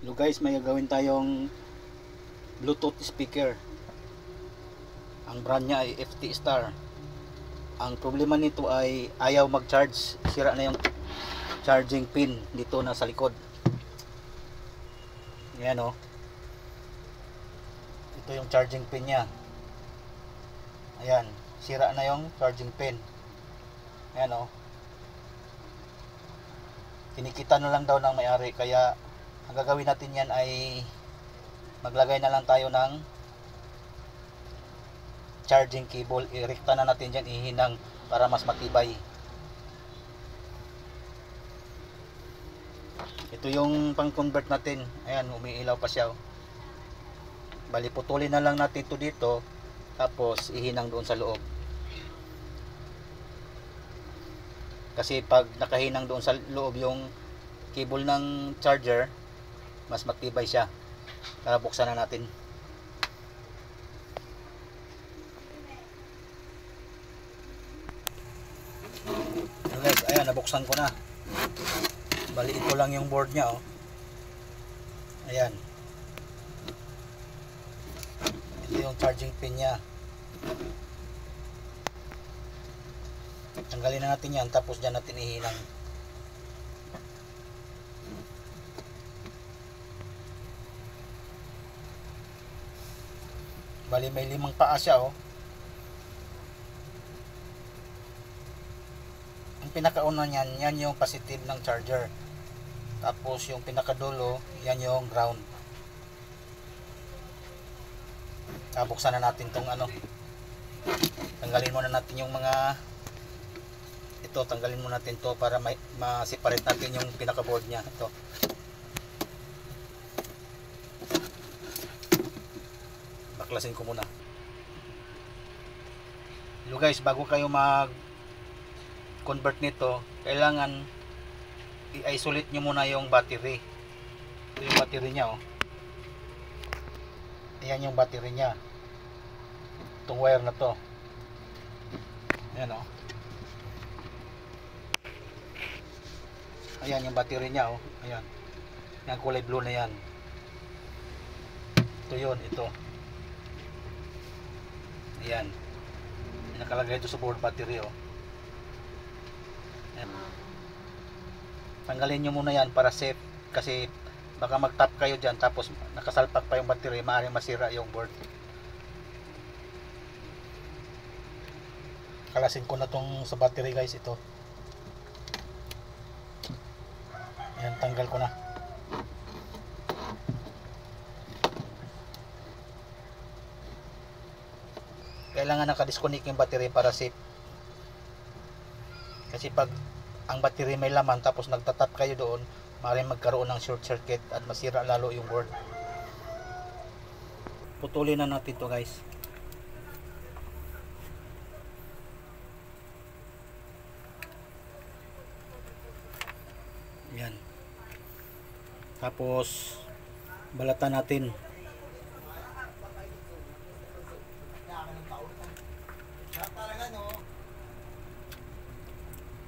Hello guys, may gagawin tayong Bluetooth speaker. Ang brand niya ay FT Star. Ang problema nito ay ayaw mag-charge. Sira na yung charging pin dito na sa likod. Yan o. Ito yung charging pin niya. Ayan, sira na yung charging pin. Ayan o. Kinikita na lang daw ng may-ari, kaya ang gagawin natin yan ay maglagay na lang tayo ng charging cable. Irekta na natin dyan, ihinang para mas matibay. Ito yung pang convert natin. Ayan, umiilaw pa siya. Bali, putulin na lang natin ito dito, tapos ihinang doon sa loob. Kasi pag nakahinang doon sa loob yung cable ng charger, mas matibay siya. Tara, buksan na natin. So guys, ayan, nabuksan ko na. Bali, ito lang yung board niya, oh. Ayan. Ito yung charging pin niya. Tanggalin na natin yan, tapos dyan natin ihinang. Bali, may 5 paa siya, oh. Ang pinakauna niyan, yan yung positive ng charger. Tapos yung pinakadulo, yan yung ground. Buksan na natin tong ano. Tanggalin muna natin yung mga ito, tanggalin muna natin to para ma-separate natin yung pinaka-board niya. Ito. Baklasin ko muna. Hello guys, bago kayo mag-convert nito, kailangan i-isolate nyo muna yung battery. Ito yung battery niya, oh. Ayan yung battery niya. Itong wire na to. Ayan, oh. Ayan yung battery niya, oh. Ayan. Yung kulay blue na yan. Ito yun, ito. Ayan. Nakalagay ito sa board battery, oh. Ayan. Tanggalin nyo muna yan para safe. Kasi baka mag-tap kayo dyan, tapos nakasalpak pa yung battery, maaaring masira yung board. Kalasin ko na tong sa battery guys, ito. Yan, tanggal ko na. Kailangan naka-disconnect yung battery para safe. Kasi pag ang battery may laman tapos nagtatap kayo doon, maaaring magkaroon ng short circuit at masira lalo yung board. Putulin na natin to guys. Yan. Tapos balatan natin.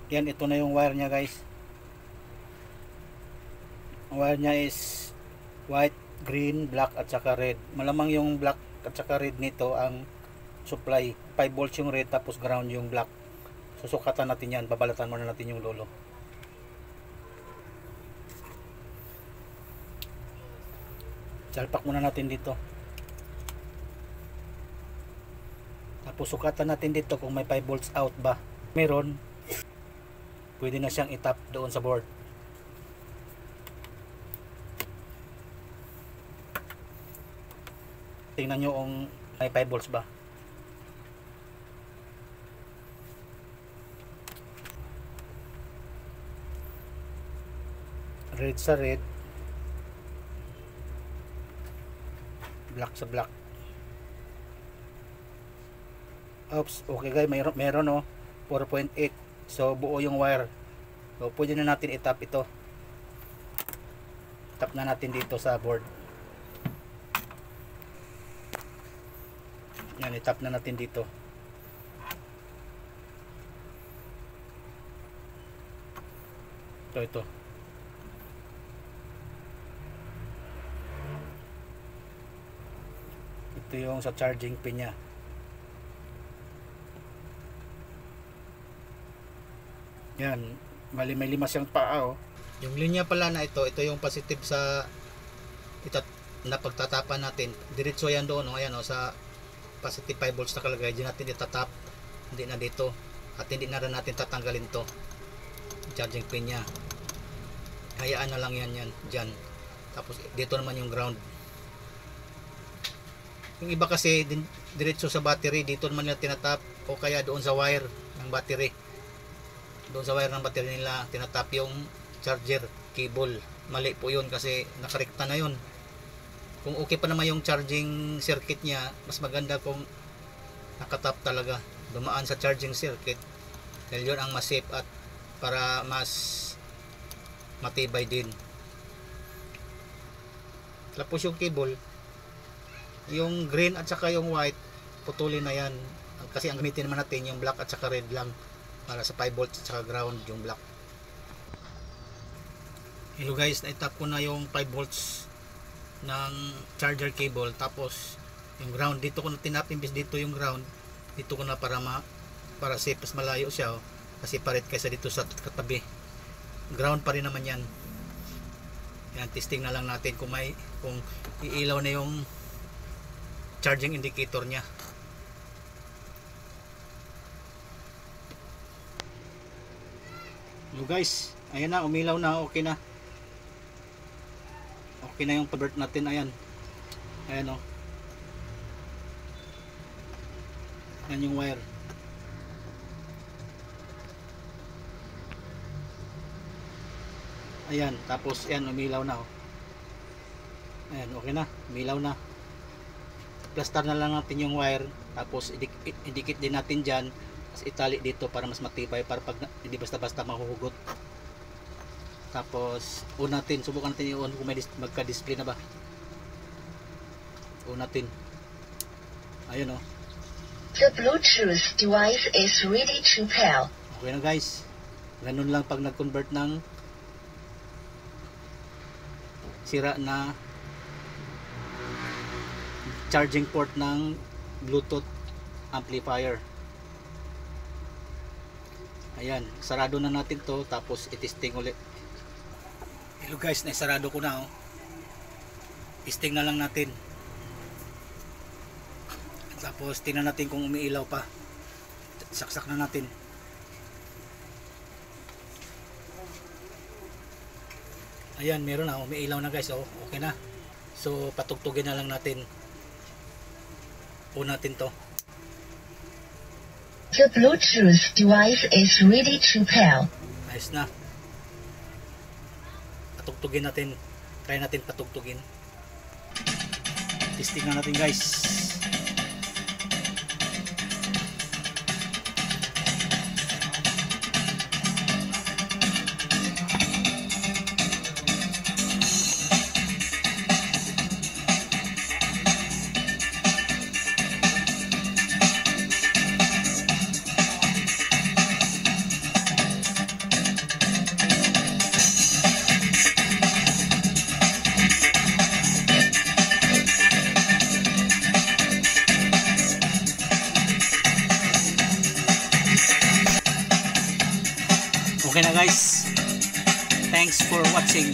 Yan, ito na yung wire niya guys. Ang wire niya is white, green, black at saka red. Malamang yung black at saka red nito ang supply. 5 volts yung red, tapos ground yung black. Susukatan natin yan, babalatan muna natin yung dulo. Salpak muna natin dito. Tapos sukatan natin dito kung may 5 volts out ba. Meron, pwede na siyang itap doon sa board. Tingnan nyo kung may 5 volts ba. Red sa red, black sa black. Oops, okay guys, meron oh, 4.8. So buo yung wire. So pwede na natin itap ito. Tap na natin dito sa board. Yan, itap na natin dito. Ito. ito yung sa charging pin nya. Yan, may 5 siyang paa oh. Yung linya pala na ito yung positive sa na pagtatapan natin. Diretso yan doon oh, ayan oh, sa positive 5 volts nakalagay. Diyan natin itatap, hindi na dito. At hindi na rin natin tatanggalin to charging pin nya. Hayaan na lang yan dyan. Tapos dito naman yung ground. Yung iba kasi diretso sa battery, dito naman nila tinatap, o kaya doon sa wire ng battery. Doon sa wire ng battery nila tinatap yung charger cable. Mali po yun kasi nakarekta na yun. Kung okay pa naman yung charging circuit nya, mas maganda kung nakatap talaga, dumaan sa charging circuit, dahil yun ang mas safe at para mas matibay din. Tapos yung cable, yung green at saka yung white, putulin na yan kasi ang gamitin naman natin yung black at saka red lang para sa 5 volts at saka ground yung black. Hello guys, na-tap ko na yung 5 volts ng charger cable, tapos yung ground dito ko na tinap, imbis dito yung ground dito ko na para safe, mas malayo siya oh, kasi paret kaysa dito sa katabi. Ground pa rin naman yan. Yan, testing na lang natin kung iilaw na yung charging indicator nya. So guys, ayan na, umilaw na, okay na. Okay na yung convert natin, ayan. Ayan o. Ayan yung wire. Ayan, tapos ayan, umilaw na o. Ayan, okay na, umilaw na. Plaster na lang natin yung wire, tapos idikit din natin dyan, tapos itali dito para mas matibay, para pag hindi basta-basta mahuhugot. Tapos on natin, subukan natin i-on kung may magka-display na ba. On natin. Ayun o. The Bluetooth device is ready to pair. Okay na guys, ganun lang pag nag-convert ng sira na charging port ng Bluetooth amplifier. Ayan, sarado na natin to, tapos itesting ulit. Hello guys, naisarado ko na oh. Testing na lang natin. Tapos tingnan natin kung umiilaw pa. Saksak na natin. Ayan, meron na, umiilaw na guys oh. Okay na. So patugtugin na lang natin. On natin to. The Bluetooth device is ready to pair. Ayos na. Patugtugin natin. Try natin patugtugin. Testing na natin guys. Okay na guys, thanks for watching.